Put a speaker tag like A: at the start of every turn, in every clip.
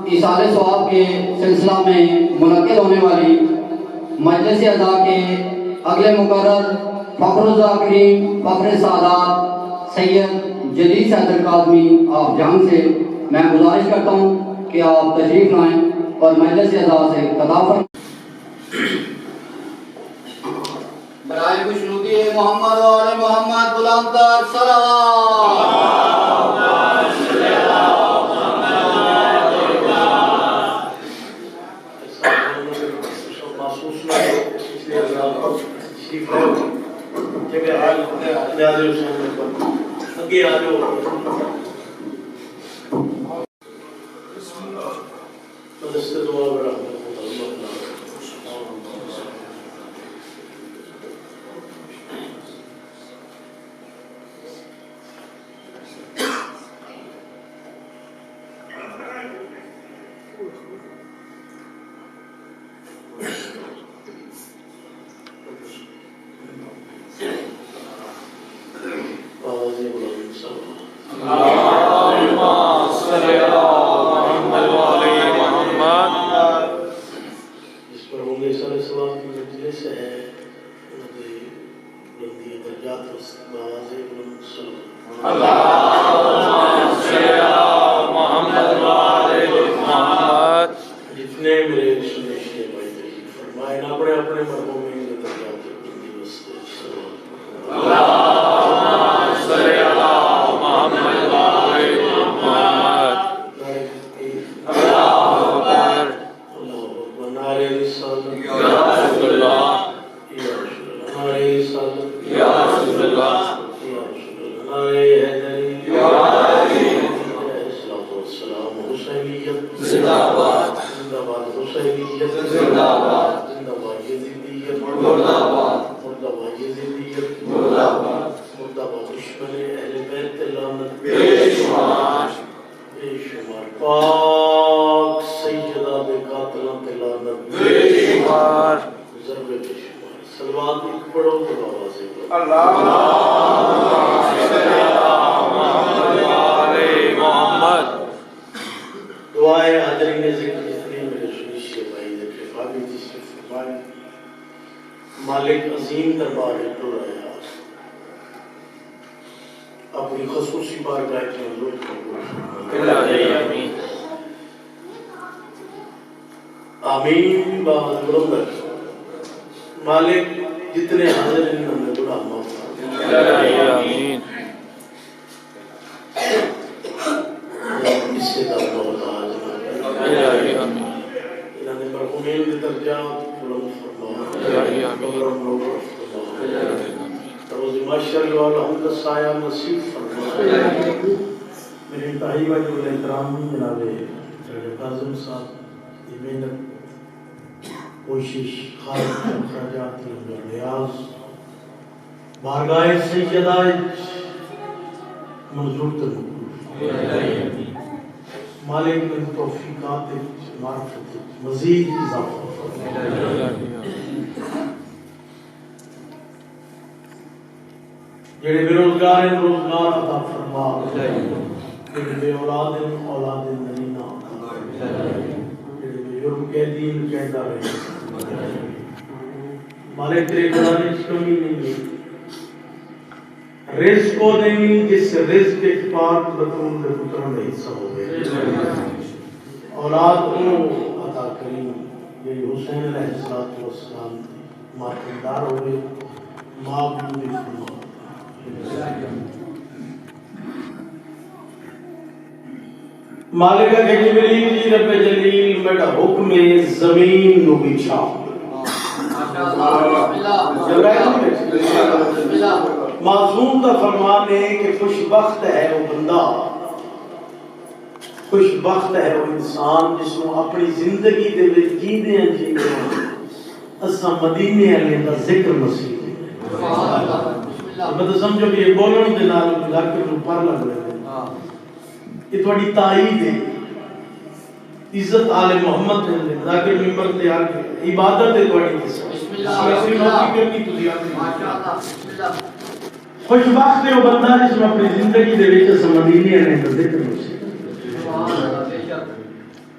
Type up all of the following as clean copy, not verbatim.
A: ایصال ثواب کے سلسلہ میں منعقد ہونے والی مجلس اعضاء کے اگلے مقرر فخر الذاکرین فخر سعادات سید جلیل صدر کاظمی آپ جان سے میں گزارش کرتا ہوں کہ آپ تشریف لائیں اور مجلس اعضاء سے خطاب برائے خوشنودی محمد و آل محمد بلند تر صلوات
B: مالک عظیم دربار رہا اپنی خصوصی بارگاہ کے حضور آمین بہت بلند مالک جتنے حاضر ہیں ہمیں گناہ معاف آمین اس سے دعوت انہوں نے مرحومین کے درجات بلند روز معاشر والا ہم کا سایہ نصیب فرمائے میرے انتہائی واجب الاحترام جناب کاظم صاحب یہ محنت کوشش خالق اخراجات نیاز بارگاہ سیدہ منظور تر مالک من توفیقات معرفت مزید اضافہ جڑے بے روزگار ہیں روزگار عطا فرما جڑے بے اولاد ہیں اولاد نرینا جڑے بے یورپ کے دین قیدہ رہے مالک تیرے قرآن اس کمی نہیں ہے رزق کو دیں جس رزق کے پاک بطول کے پتروں میں حصہ ہو گئے اولاد کو عطا کریں یہ حسین علیہ السلام ماتندار ہوئے معبود فرما مالکہ کے جبریل جی رب جلیل میڈا حکم زمین نو بچھا معصوم کا فرمان ہے کہ خوش بخت ہے وہ بندہ خوش بخت ہے وہ انسان جس کو اپنی زندگی دے وچ جیندے ہیں جیندے ہیں اساں مدینے والے دا ذکر نصیب مطلب سمجھو کہ یہ بولن دے نال ذکر نو پر لگ رہے ہیں یہ تھوڑی تائید ہے عزت آل محمد نے ذکر منبر تے آ کے عبادت ہے تھوڑی بسم اللہ خوش بخت ہے وہ بندہ جس میں اپنی زندگی دے وچ مدینے والے دا ذکر نصیب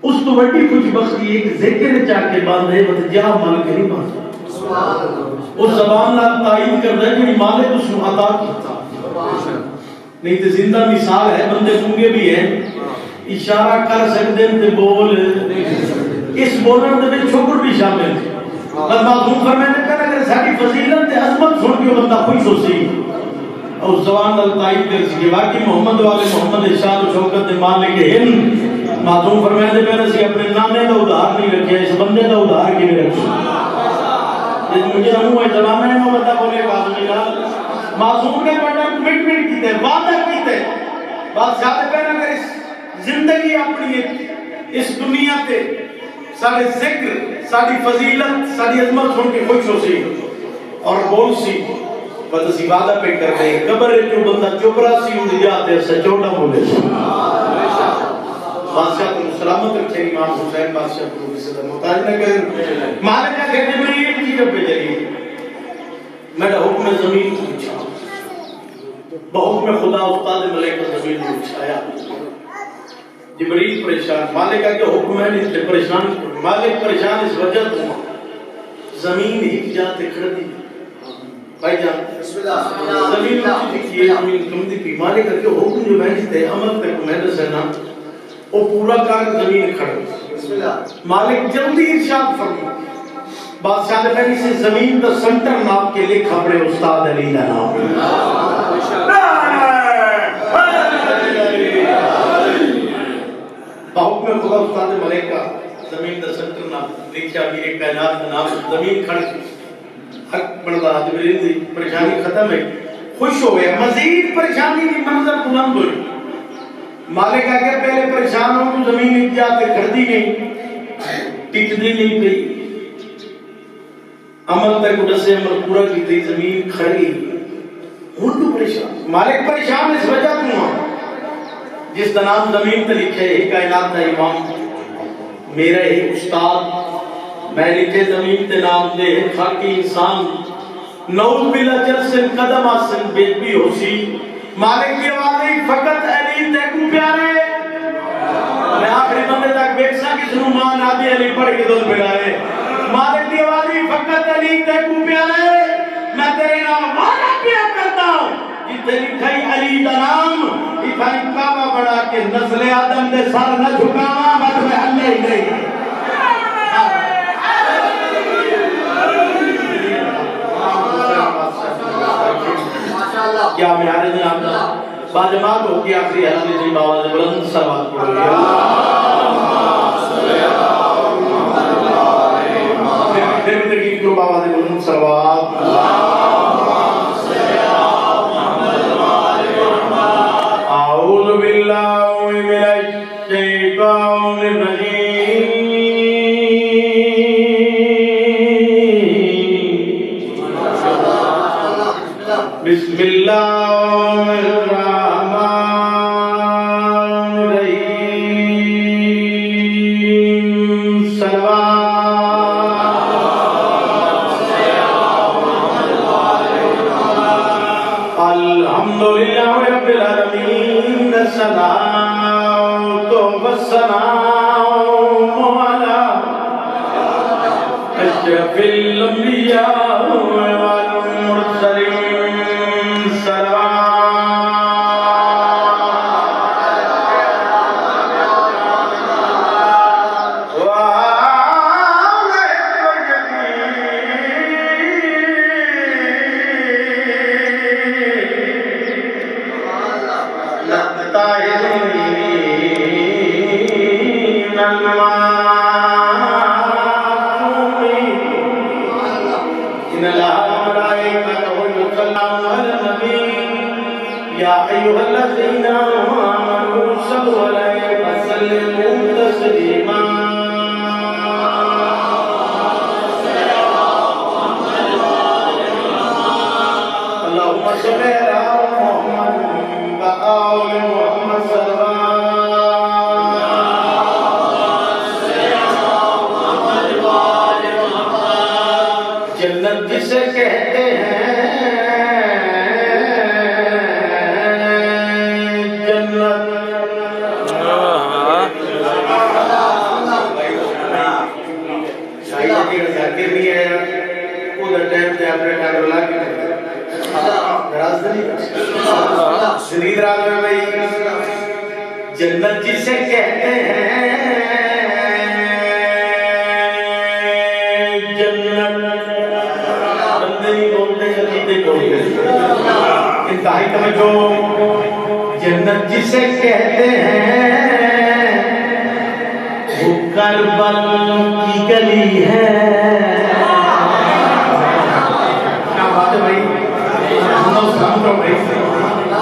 B: اس تو بڑی کچھ بختی ایک ذکر چاہ کے باندھے وقت جا مال کے نہیں باندھا اس زبان نال تائید کرتا ہے کہ مالک اس کو عطا کیتا نہیں تو زندہ مثال ہے بندے گونگے بھی ہیں اشارہ کر سکتے ہیں تے بول اس بولن دے وچ چھوکر بھی شامل ہے بس معصوم فرماتے ہیں اگر ساری فضیلت تے عظمت سن کے بندہ خوش ہو سی اور زبان نال تائید کر سی کہ واقعی محمد والے محمد ارشاد و شوکت دے مالک ہیں معصوم فرماتے ہیں اسی اپنے نانے دا ادھار نہیں رکھیا اس بندے دا ادھار کیویں رکھیا مجھے منہ ہے زمانہ ہے بندہ بولے معصوم نے بڑا کمٹمنٹ کیتے وعدہ کیتے بات یاد کرنا کہ اس زندگی اپنی اس دنیا تے سارے ذکر ساری فضیلت ساری عظمت سن کے خوش ہو سی اور بول سی بس اسی وعدہ پہ کر رہے قبر جو بندہ چپ رہا سی ان جاتے سچوٹا بولے سی بادشاہ کو سلامت رکھے امام حسین بادشاہ کو کسی طرح محتاج نہ کریں مالک کا کہتے ہیں ایک چیز پہ جائیے میرا حکم زمین کو بچھا بحکم خدا استاد ملائکہ زمین کو بچھایا جبریل پریشان مالک کا کہ حکم ہے نہیں پریشان مالک پریشان اس وجہ تو زمین ایک جاتے کھڑ دی بھائی جان زمین اچھی دکھئے زمین کم دی پی مالک کا کہ حکم جو میں نہیں تے عمل تک میں نے سنا وہ پورا کار زمین کھڑ مالک جلدی ارشاد فرما بادشاہ نے پہلی سے زمین کا سنٹر ناپ کے لکھ اپنے استاد علی کا نام بحکم خدا استاد ملائکہ زمین کا سنٹر ناپ لکھا بھی ایک کائنات کا نام زمین کھڑ حق بڑھتا جبریل دی پریشانی ختم ہے خوش ہو گیا مزید پریشانی کی منظر بلند ہوئی مالک اگر پہلے پریشان ہو تو زمین ایک جاتے کھڑتی نہیں ٹکتی نہیں گئی عمل تک اڑسے عمل پورا کی تھی زمین کھڑی ہوں تو پریشان مالک پریشان اس وجہ کیوں جس کا نام زمین تے لکھے ایک کائنات کا امام میرا ایک استاد میں لکھے زمین تے نام دے خاکی انسان نعوذ باللہ جلسن قدم آسن بیت بھی ہو سی مالک کی آواز فقط علی تیکو پیارے میں آخری بندے تک بیکسا کس نو ماں نادی علی پڑھ کے دل بڑھائے مالک کی آواز فقط علی تیکو پیارے میں تیرے نام وعدہ کیا کرتا ہوں جتے لکھائی علی دا نام اتھائی کعبہ بڑھا کے نسل آدم دے سر نہ جھکاواں بس میں اللہ ہی نہیں کیا میارے جناب باجماعت ہو کی آخری حضرت جی باواز بلند سلوات پڑھو گے پھر بھی تقیق کو باواز بلند سلوات اعوذ باللہ من الشیطان الرجیم بسم اللہ الرحمن الرحیم صلوات الحمدللہ رب العالمین الصلاۃ والسلام علی اشرف الانبیاء والمرسلین جڑا ذاکر نہیں آیا وہ دا ٹائم تے اپنے ٹائم لا کے دراز نہیں زندگی دراز میں بھائی جنت جسے کہتے ہیں جنت بندے نہیں بولتے جنت بولتے انتہائی توجہ جنت جسے کہتے ہیں وہ کربل کی گلی ہے کیا بات ہے بھائی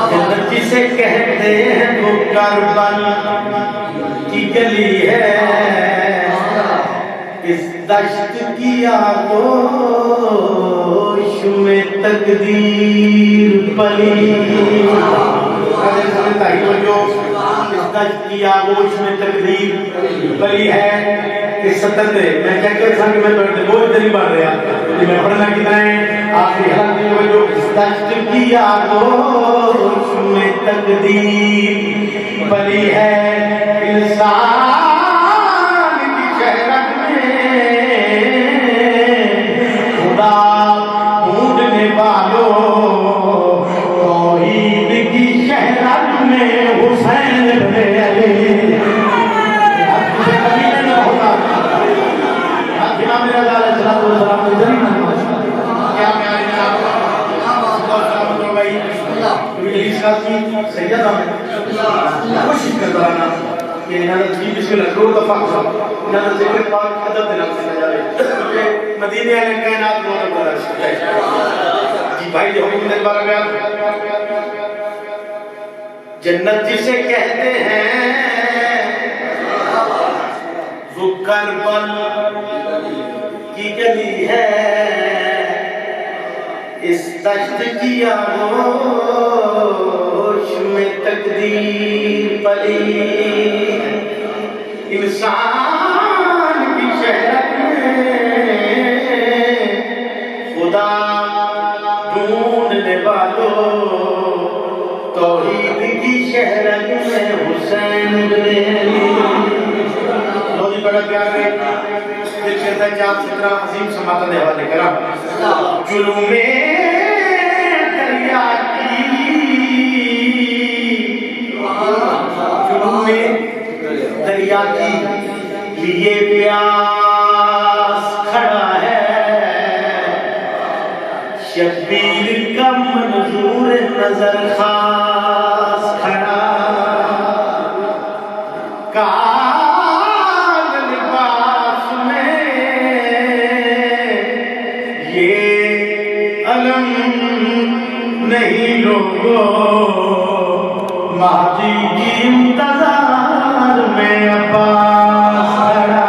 B: جنت جسے کہتے ہیں وہ کربل کی گلی ہے اس دشت کی آگوش میں تقدیر پلی اس دشت کی آگوش میں تقدیر پلی ہے اس سطر دے میں کہہ کر سا کہ میں پڑھتے بہت دری بڑھ رہا میں پڑھنا کتنا ہے آخری حلق کی توجہ اس دشت کی آگوش میں تقدیر پلی ہے انسان سیدہ میں کوشش کرتا رہنا کہ انہاں نے بسم اللہ کرو دفعہ انہاں نے ذکر پاک ادب دینا سنا جائے کیونکہ مدینے والے کائنات میں ادب دینا ہے جی بھائی جو حکم دل بارہ بیان جنت جسے کہتے ہیں وہ کربل کی گلی ہے اس دشت کی آگوش میں تقدیر پلی انسان کی شہرت میں خدا ڈھونڈنے والوں توحید کی شہرت میں حسین بن علی لو جی بڑا پیار ہے ایک شہر ہے چار سترہ عظیم سماعتہ دے حوالے کرا جلوم دریا دریا کی لیے پیاس کھڑا ہے شبیر کا منظور نظر خاص کھڑا کال لباس میں یہ علم نہیں لوگوں مہدی کی انتظار میں عباس کھڑا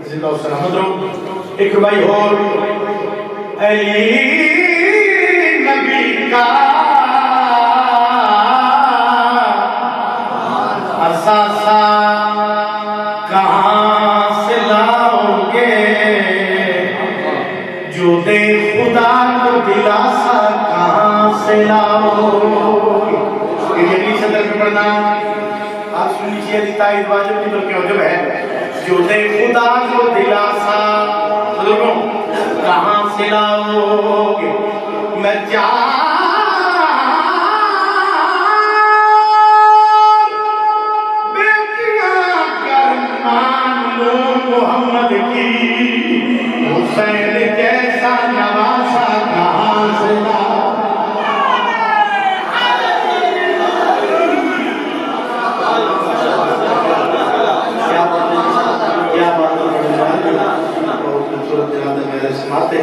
B: زندہ و سلامت رہو ایک بھائی اور علی نبی کا اثاثہ کہاں سے لاؤ گے جو دے خدا کو دلاسا کہاں سے لاؤ یہ جگلی صدر میں پڑھنا آپ سن لیجیے دی تائید واجب نہیں بلکہ واجب ہے جو دے خدا کو دلاسا بزرگوں کہاں سے لاؤ گے میں بیٹیاں کرمان لو محمد کی حسین جیسا نواسا کہاں سے لاؤ کیا بات بہت خوبصورت جناب میرے سماتے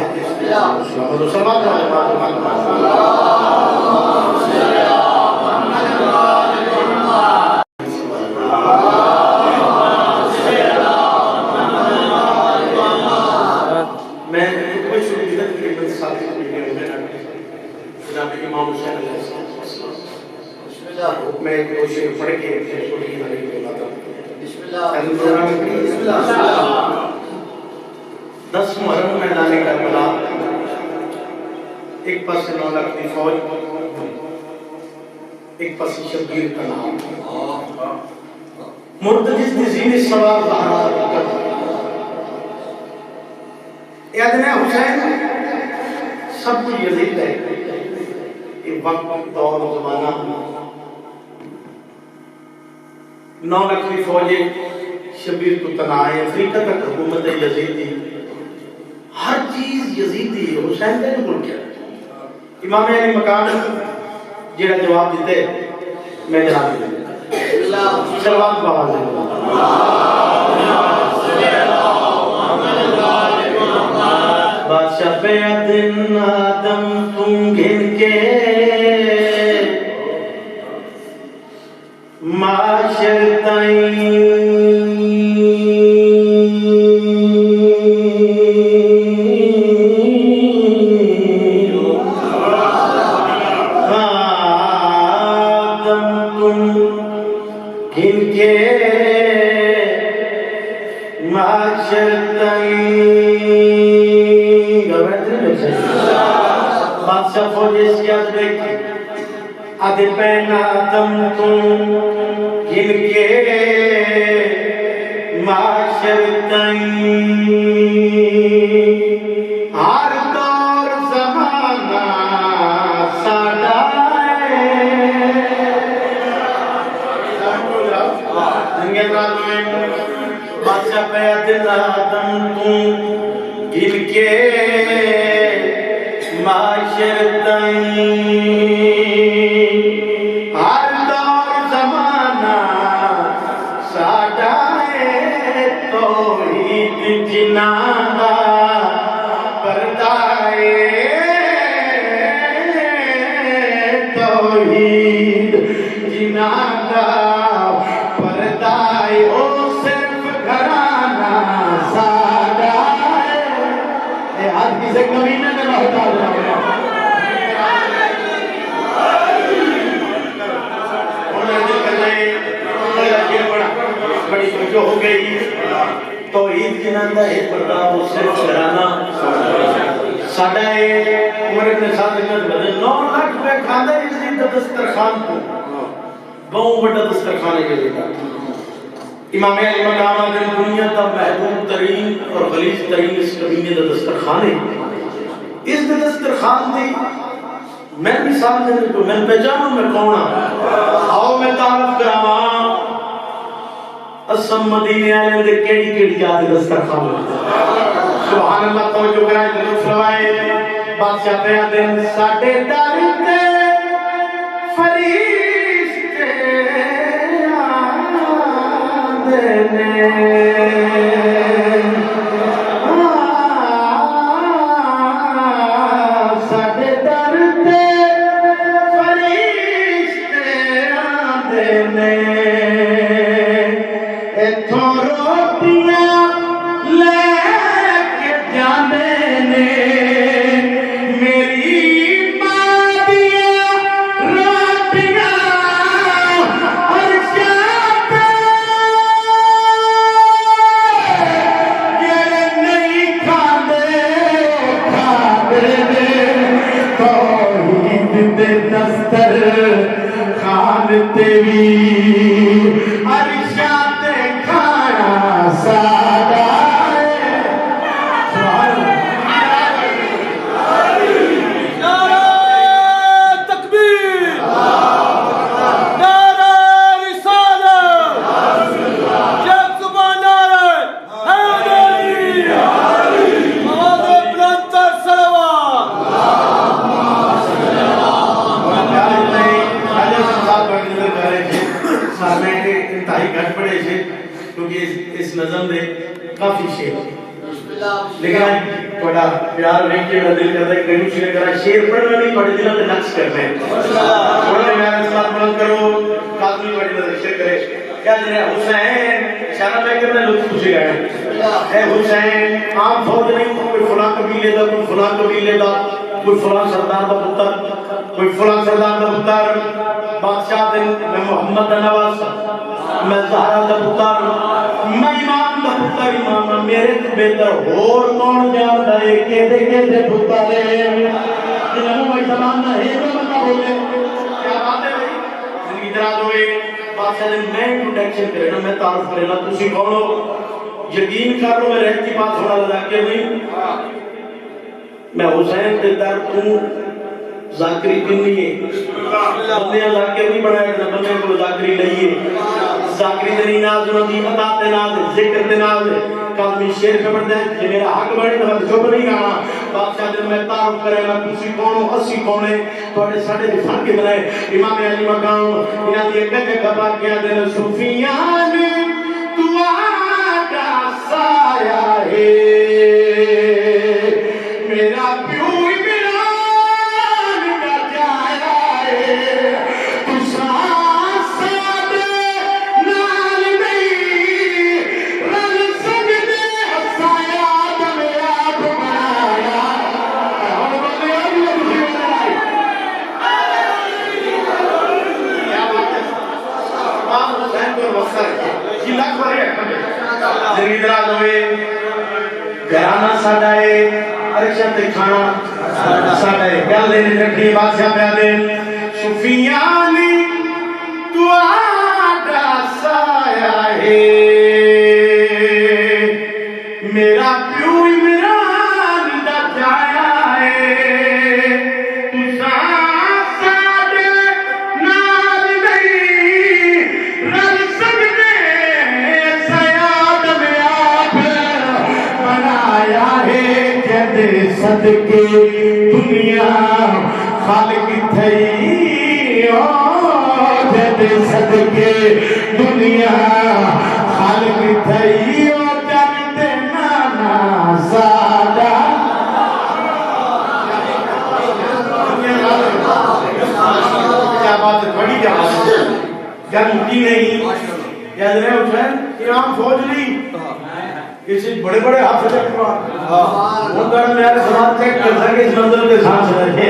B: میں کوئی شکریت تقریباً ساتھ جناب امام حسین علیہ السلام میں کوشش پڑھ کے چھوٹی بھائی کو بتاتا ہوں دس محرم میدان کربلا ایک پاس 9 لاکھ کی فوج ایک پاس شبیر کا نام مرتجز دی زین سوار ظہرات ادنا حسین سب کچھ یزید ہے. یہ وقت دور زمانہ 9 لاکھ کی فوج شبیر تو تنائے افریقہ تک حکومت یزیدی ہر چیز یزیدی ہے. حسین کا نہیں کیا امام علی مقام جڑا جواب دیتے میں جناب دیتے سلوات باواز بادشاہ پہ دن آدم تم گھن کے معاشر تائیں آدھے پہنا دم تم گن کے معاشر تائیں ہر دور زمانہ ساڈا بادشاہ پہنا دم تم گن کے معاشر تائیں جو ہو گئی توحید جناندہ ہے پردہ وہ صرف شرانہ ساڑھا ہے عمر ابن سعد ابن بدن 9 لاکھ پہ کھاندہ یزید دسترخوان کو بہوں بڑا دسترخوان ہے لیتا امام علی مقام آدم دنیا کا محبوب ترین اور غلیظ ترین اس کمینے دا دسترخوان ہے. اس دسترخوان دی میں بھی ساتھ دینے کو میں پہچانوں میں کون آؤ میں تعارف کراواں اسم مدینے آلے دے کیڑی کیڑی جاتے دسترخوان سبحان اللہ توجہ کرائے دلوس روائے بادشاہ پہ آدم ساڑھے دارتے فرشتے آدھنے ساڑھے دارتے فرشتے آدھنے پیار نہیں کہ میں دل کرتا ہے کہ نوشی نے کہا شیر پڑھنا نہیں پڑھے دلوں کے نقص کرنے پڑھنے میں آنے ساتھ بلند کرو قادمی پڑھی نظر شیر کرے کیا جنہیں حسین اشارہ میں کرنا لطف خوشی گئے اے حسین عام فوج نہیں کوئی فلاں قبیلے دا کوئی فلاں قبیلے دا کوئی فلاں سردار دا پتر کوئی فلاں سردار دا پتر بادشاہ دن میں محمد دا نواز میں زہرہ دا پتر میں امام دا پتر امام میرے تو بہتر اور کون جانتا ہے کہتے پتر جنہوں میں زمانہ ہے جو بندہ بولے کیا بات ہے بھائی زندگی دراز ہوئے بادشاہ نے میں انٹروڈکشن کرے نا میں تعارف کرے نا تسی کون ہو یقین کر لو میں رہتی بات ہونا لگا کہ نہیں میں حسین دے در تو ذاکری کنی ہے بندے ذاکر نہیں بنایا کہ بندے کو ذاکری نہیں ہے ذاکری دنی ناز دی عطا تے ناز ذکر تے ناز کلمی شیر پہ پڑھتے ہیں کہ میرا حق بڑھے تو میں جو نہیں گانا بادشاہ دن میں تعارف کرے گا تسی کون ہو اسی کون ہے تو اٹھے ساڑھے بھی فرق کتنا ہے امام علی مقام یہاں دی ایک جگہ بات کیا دن صوفیان تو آگا سایہ ہے میرا پیوئی گھرانا ساڑھا ہے عرشت کھانا ساڑھا ہے گل دین رکھنی بادشاہ پہ دین صوفیانی تو آگا سایہ ہے میرا پیو عمران دا جایا ہے تو ساڑھے نال نہیں رل سکتے سیاد میں آپ بنایا ہے جد صدقے دنیا خالق تھئی جد صدقے دنیا خالق تھئی جد نانا سادہ کیا بات ہے بڑی کیا بات ہے جب مٹی نہیں یاد رہے حسین امام فوج نہیں کسی بڑے بڑے حافظ اقبال وہ کر میرے سماج چیک کر سکے اس منظر کے ساتھ رہے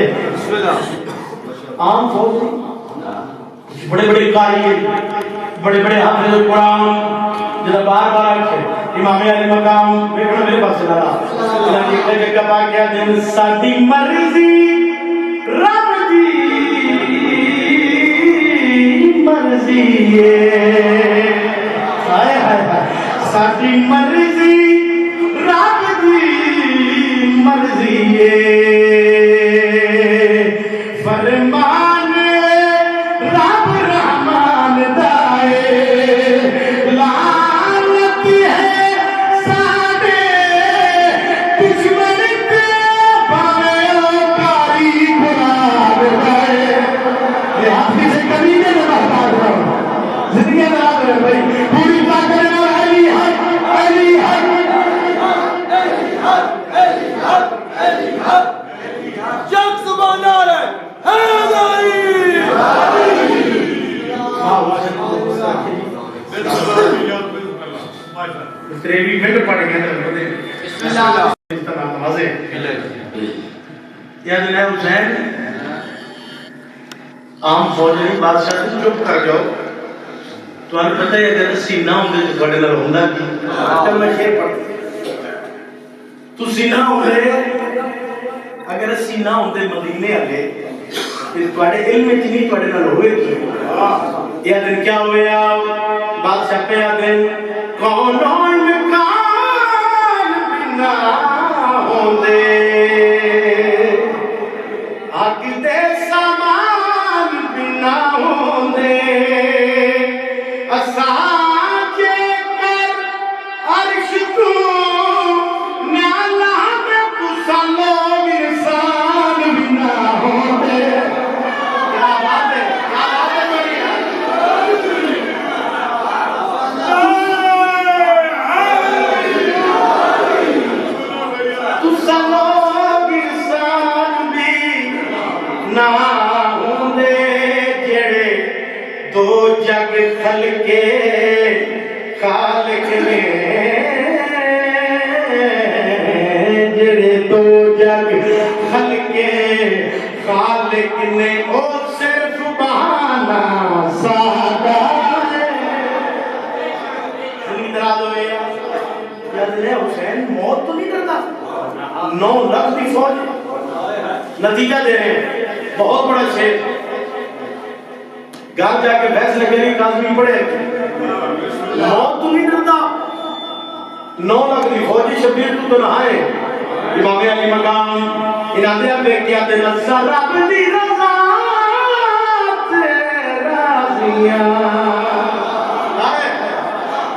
B: عام فوج نہیں بڑے بڑے قاری بڑے بڑے حافظ قرآن جنہا بار بار آئے امام علی مقام بیٹھنا میرے پاس سے لگا اللہ کی ایک جگہ پاک کیا دن ساتھی مرضی رب دی مرضی ہائے ہائے ساتھی مرضی رب دی مرضی فرمان رب رحمان دائے لعنت ہے ساڑے دشمن تے بھاوے کاری گناہ دائے یہ حافظ سے کبھی نہیں نمازدار رہا زندگی نماز رہے بھائی پوری طاقت علی حق علی حق علی حق جگ زبانہ رہے حیداری تریوی پھر پڑھ گئے ہیں بسم اللہ اس طرح نمازیں یا دن ہے حسین عام فوج نہیں بادشاہ سے چپ کر جاؤ تو انہیں پتہ ہے اگر سینہ ہوں دے تو بڑے نر ہوں دا کی جب میں شیر پڑھ تو سینہ ہوں دے اگر سینہ ہوں دے مدینے آگے پھر توڑے علم اتنی توڑے نر ہوئے کی یا دن کیا ہوئے بادشاہ پہ آدن کونوں مکان بنا ہوں دے آگ دے سامان بنا ہوں دے اساجے کر عرش تو نیالا میں کسا لوگ انسان بنا ہوں دے کیا بات ہے بڑی کسا لوگ انسان بھی نہ ہوں دے جڑے دو جگ خلقے خالق نے جڑے دو جگ خلقے خالق نے او صرف بہانا سادہ ہے سنی دراد ہوئے یاد ہے حسین موت تو نہیں کرتا 9 لاکھ کی فوج نتیجہ دے رہے ہیں بہت بڑا شیر گھر جا کے فیصلے کری کاظمی پڑھے موت تو نہیں ڈرتا 9 لاکھ دی فوجی شبیر تو نہائے امام علی مقام انہاں دے اب کیا تے نصر رب دی رضا تے راضیاں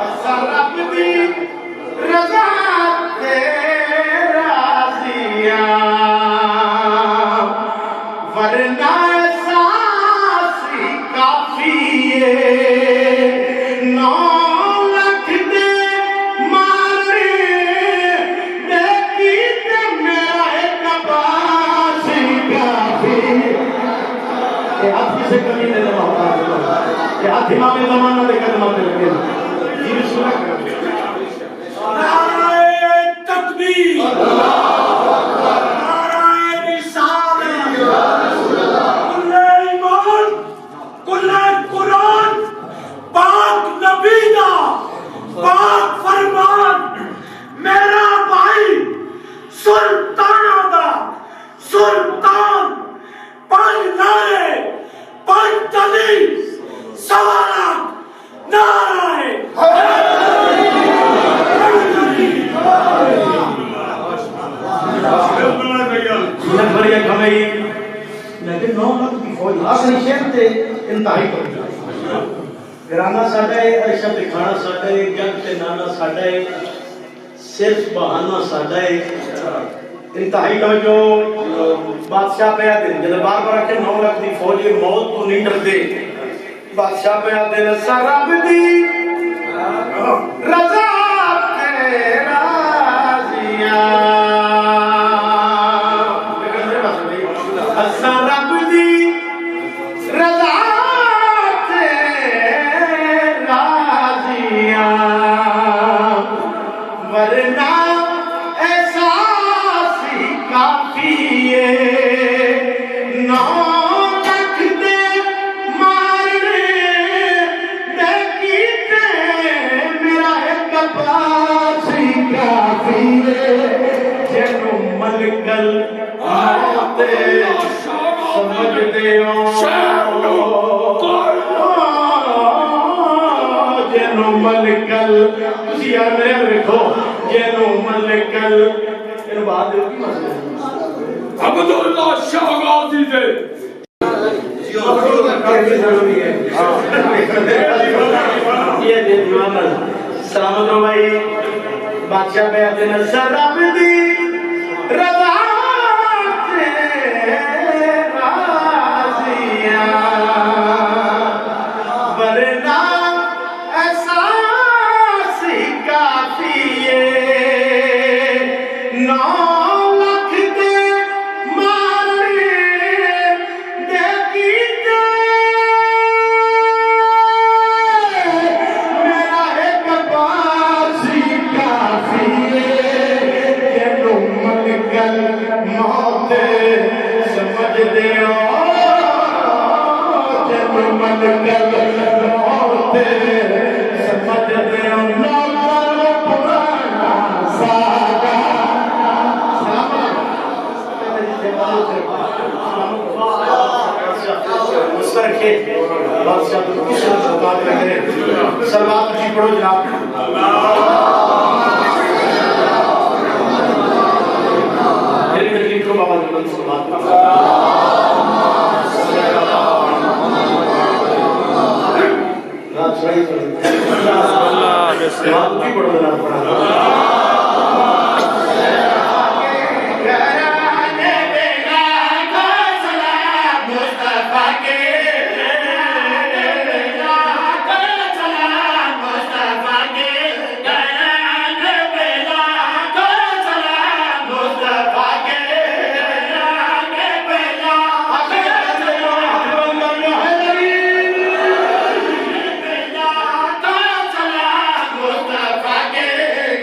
B: نصر رب دی رضا تے راضیاں ورنہ احساسی کافی ہے 9 لاکھ دے مارے دیکھی تے میرا ایک عباس کافی یہ ہاتھ کسے کمی دے دے یہ ہاتھ امام زمانہ دے قدمات دے لگے یہ رسولہ کرتے نعرہ تکبیر سلطان پانچ نعرے پانچ تلی سوالات نعرے بڑھیا کھمائی لیکن 9 لاکھ کی فوج آخری شہر تے انتہائی پر گرانا ساڑھا ہے عرشہ دکھانا ساڑھا ہے جنگ تے نانا ساڑھا ہے صرف بہانا ساڑھا ہے انتہائی توجہ بادشاہ پہ آتے ہیں جب بار بار کہ 9 لاکھ دی فوجی موت تو نہیں ڈرتے بادشاہ پہ آتے ہیں سرب دی رضا تے راضیاں سرب دی رضا تے راضیاں ورنہ کافی ہے 9 لاکھ دے مارنے دیکھی تے میرا ایک عباس کافی ہے جنو ملکل آتے سمجھ دے جنو ملکل تسی یار میرے رکھو جنو ملکل ان بات دیو کی مسئلہ عبداللہ شاہ غازی سے یہ دن محمد سلامت ہو بھائی بادشاہ پہ آتے ہیں سرب دی رضا تے راضیاں ورنہ احساسی کافی ہے 9 سلوات کی پڑھو جناب میری تکلیف کو بابا جناب سلوات سلوات کی پڑھو جناب پڑھا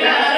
B: Yeah.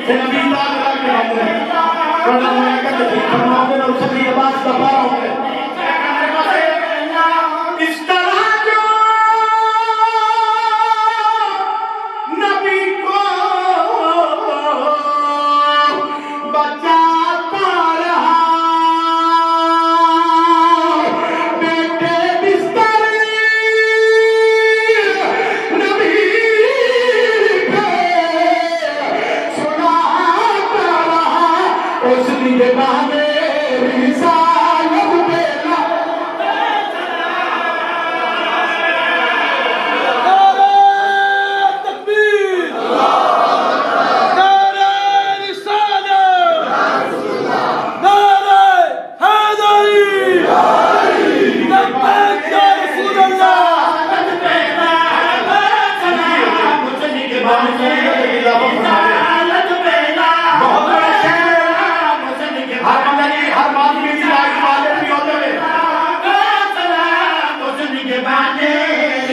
B: پھر نبی پاک لا کے آتے ہیں ورنہ میں کہتے ہیں فرماتے ہیں اور سبھی عباس دبا ہوں گے اس طرح جو نبی کو بچاتا رہا بیٹے بستر نبی پہ سناتا رہا اس نگہبان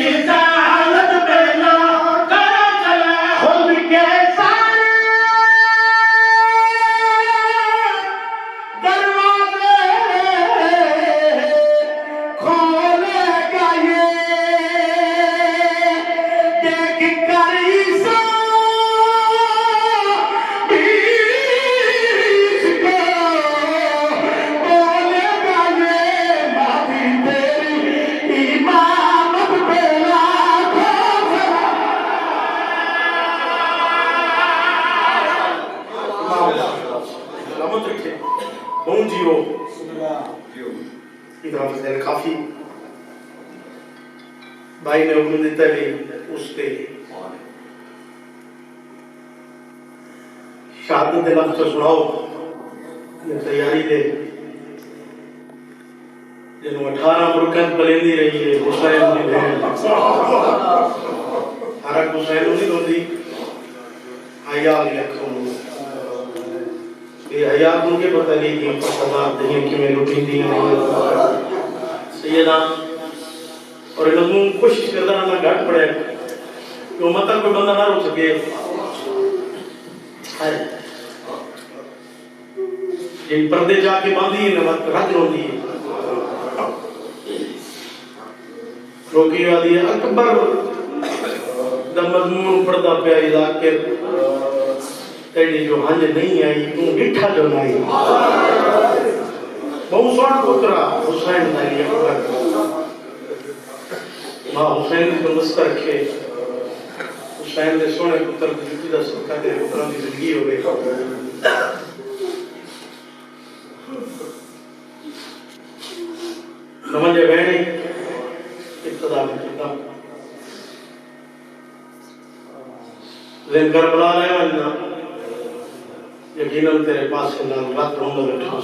B: رسالت پہ کافی بھائی نے حکم دیتا ہے اس کے شہادت لفظ تو سناؤ یہ تیاری دے جنہوں 18 برکت بلیندی رہی ہے حسین کی بہن حرک حسین نہیں ہوتی حیا علی اکھوں یہ حیات ان کے پتہ نہیں کہ فسادات دہیں کہ میں روٹین دی سیدہ اور مضمون کوشش کرتا نہ گھٹ پڑے کہ امت کوئی بندہ نہ رو سکے یہ پردے جا کے باندھی ہے رد رو دی روکی آدھی ہے اکبر دا مضمون پردہ پہ آئی ذاکر تیری جو ہنج نہیں آئی تو گٹھا جو نہیں بہت سوڑا پترا حسین داری اکبر ماں حسین کو مستہ رکھے حسین نے سونے پتر جوتی دا صدقہ دے پتران کی زندگی ہو گئے سمجھے بہنی ابتدا میں کتاب لیکن کربلا رہے ہیں یقیناً تیرے پاس سے نام رات رہوں گا بیٹھا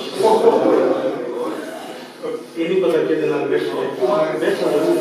B: یہ نہیں پتہ کہ دنال بیٹھا رہوں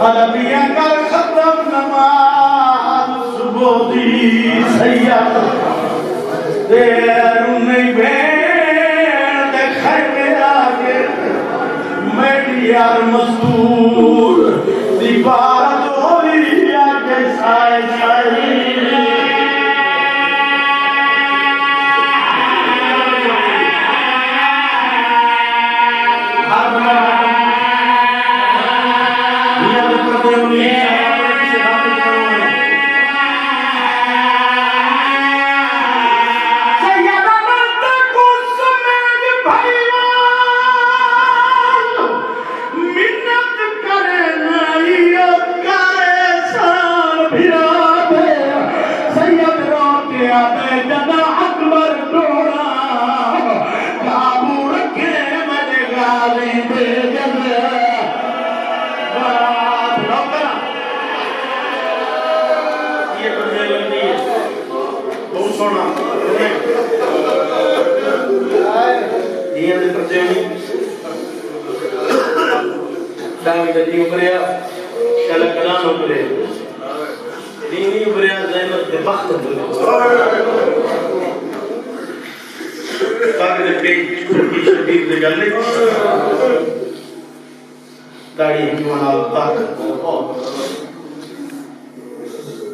B: عربیہ کر ختم نماز صبح دی سید دیر نہیں بین دکھائے میرا آگے میری یار مزدور دیوار دوری آگے سائے سائے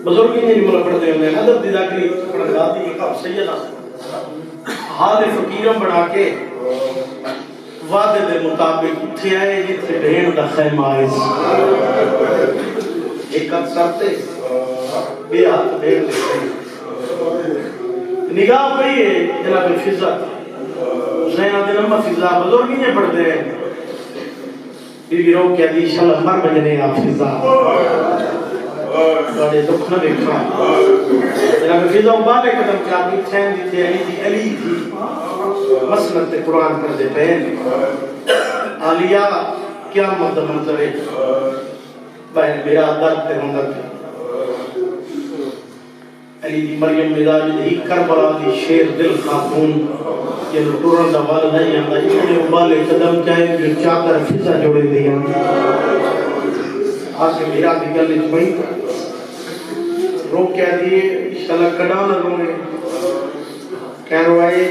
B: بزرگی نے جملہ پڑھتے ہیں حضرت دیدہ کی پڑھاتی ایک آپ سیدہ حال فقیرم بڑھا کے وعدے دے مطابق اٹھے آئے جتنے بھین دا خیمہ آئے ایک ہاتھ ساتھے بے ہاتھ بھین دے نگاہ پہی ہے جناب فضا حسین آدھے نمبر فضا بزرگی نے پڑھتے ہیں بی بی رو کیا دی شل مر بجنے آپ فضا بڑے دکھ نہ دیکھا جناب فضا بابے قدم کیا اپنی تھین دی تھی علی تھی مسنت قرآن کر دے پہن آلیہ کیا مدد منظر ہے بہن میرا درد تے ہوں درد علی دی مریم مزاج دی کربلا دی شیر دل خاتون یہ لٹورن دا والد نہیں آندا انہیں ابالے قدم چاہے جو چادر فضا جوڑے دیا آسے میرا دی گل اچمائی روک کیا دیئے انشاءاللہ کڑانا رونے کہہ رو آئے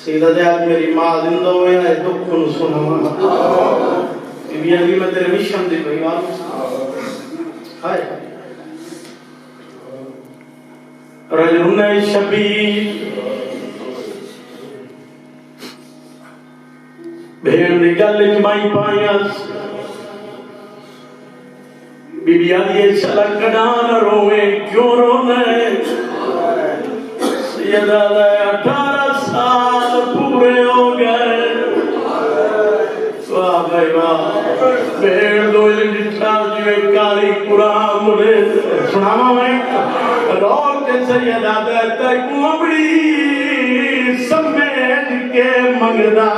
B: سیدہ دے آج میری ماں زندہ ہوئے ہے دکھ کنو سنا بی علی میں تیرے مشہم دی بھئی آن ہائے رجلن شبیر بھیڑ دی گل اجمائی پائیاس بی بی آدھی چلک کڑان روئے کیوں رونے سیدہ دے 18 سال پورے ہو گئے واہ بھائی واہ بھیڑ دو جٹھا جو کاری قرآن ملے سناما میں روک کے سیدہ دے تک مبڑی سمیت کے مگدہ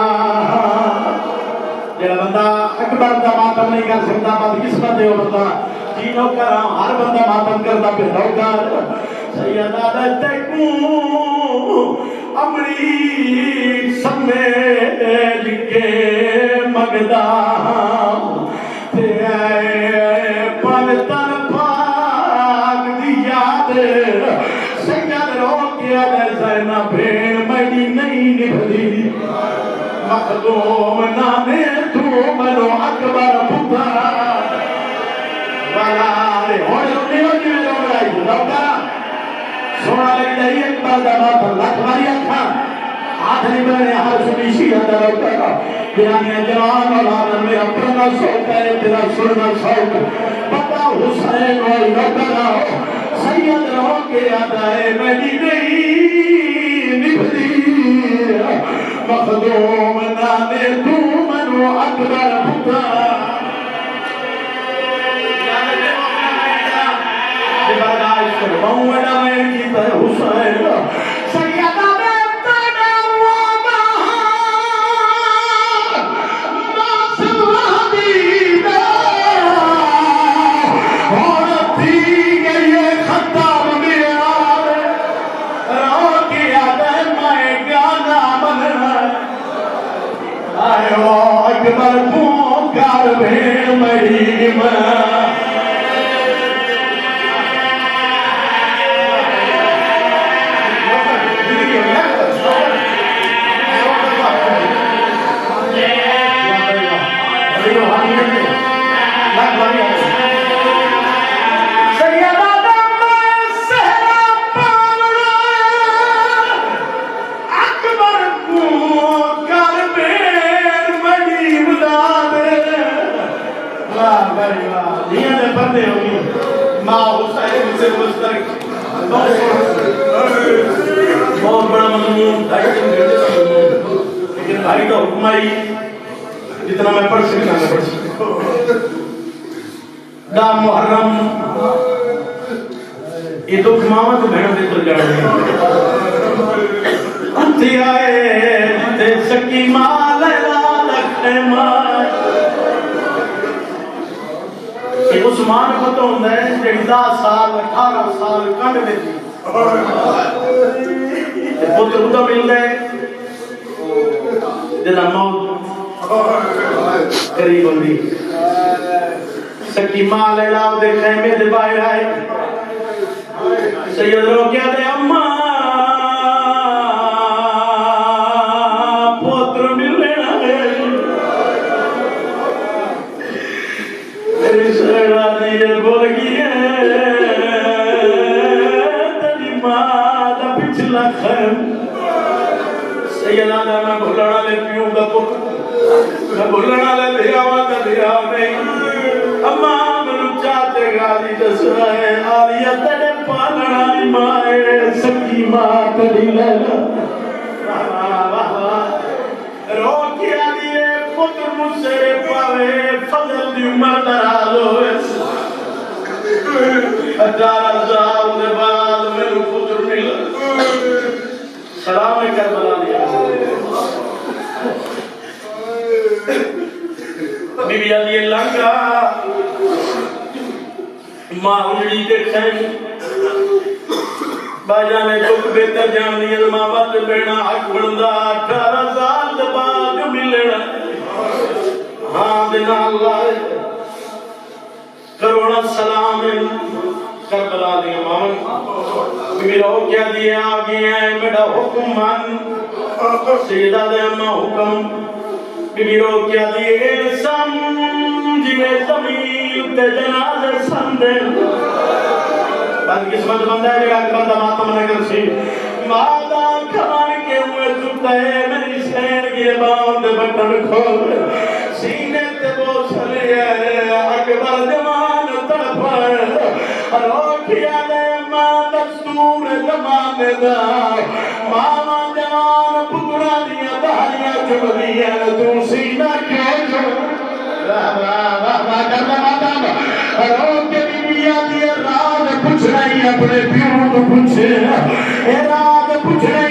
B: جب بندہ اکبر دا ماتم نہیں کر سکتا بات قسمت ہے وہ بندہ جینوں کرام ہر بندہ ماتم کرتا پھر روکار سیدہ دے تک امری سمیت کے مگدہ تے پلتن پاک دی یاد سید رو کیا دے زینہ بھین میڈی نہیں نبھلی مخدوم نانے تو منو اکبر پتا والا رے ہوئے سنی ہوئی میں جو رہی روکا سونا لگی دائی اکبر دماغ لکھ ماری اکھا ہاتھ نہیں بنے ہر سنی شیعہ دا روکا بیانی جوان اولادن میرا پرنا سوک ہے تیرا سرنا سوک پتا حسین اور روکا سید رو کے آدھائے میڈی نہیں نبھلی مخدوم نانے تو منو اکبر پتا برداشت کرواؤں اڈا میں کی طرح حسین سیدہ بیتا نوا بہار ناصر حبیبہ اور تھی گئی خطاب میار رو کیا دے میں گانا بننا آئے وہ اکبر پونکا مڑی بہت بڑا مضمون لیکن بھائی کا حکم آئی جتنا میں پڑھ سکتا میں پڑھ سکتا دا محرم یہ دکھ ماما تو بہن دے تو جانے انتی آئے تے سکی مال لکھنے مال کہ عثمان کو تو ہوں ہے جڑی 10 سال 18 سال کنڈ میں تھی پتر خدا مل گئے جنا موت قریب ہوندی سکی مال الاؤ دے خیمے دے باہر آئے سید رو کیا دے اماں پتر مل لینا ہے میری سیڑا دیئے بول گئی ہے تیری ماں دا پچھلا خیم سیدہ دا میں بھولنا لے پیوں دا پتر میں بھولنا لے بھیاوہ دا بھیاو نہیں اماں میں چاہتے گالی دسنا ہے آلیا تیرے پالنا لی مائے سکی ماں کری لینا رو کیا دیئے پتر مجھ سے پاوے فضل دی عمر دراز ہوئے 18 سال دے بعد میرے پتر ملا سلام کربلا دیا بی بی آدھی لنگا ماں اجڑی دیکھیں باجانے چک بہتر جان دیا ماں بات بینا حق بڑھندا 18 سال دے بعد جو ملنا ہاں دینا اللہ کرونا سلام کربلا دیا ماں میرا ہو کیا دیا آگے ہیں میرا حکم مان سیدہ دے اماں حکم میرا ہو کیا دیا سمجھ میں زمین تے جنازے سندے بعد قسمت بندہ ہے جگہ بندہ ماتم نگر سی مادہ کھان کے ہوئے چھتا ہے میری سین کی باؤں دے بٹن کھول سینے تے بوسلے اکبر جوان طرف روکیا دے ماں دستور زمانے دا ماما جوان پترا دیا دہلیاں چبلیاں تو سینہ کیوں چھو کرنا ماتم روکے بیبیا دیا راز پوچھ رہی اپنے پیوں کو پوچھے اے راز پوچھ رہی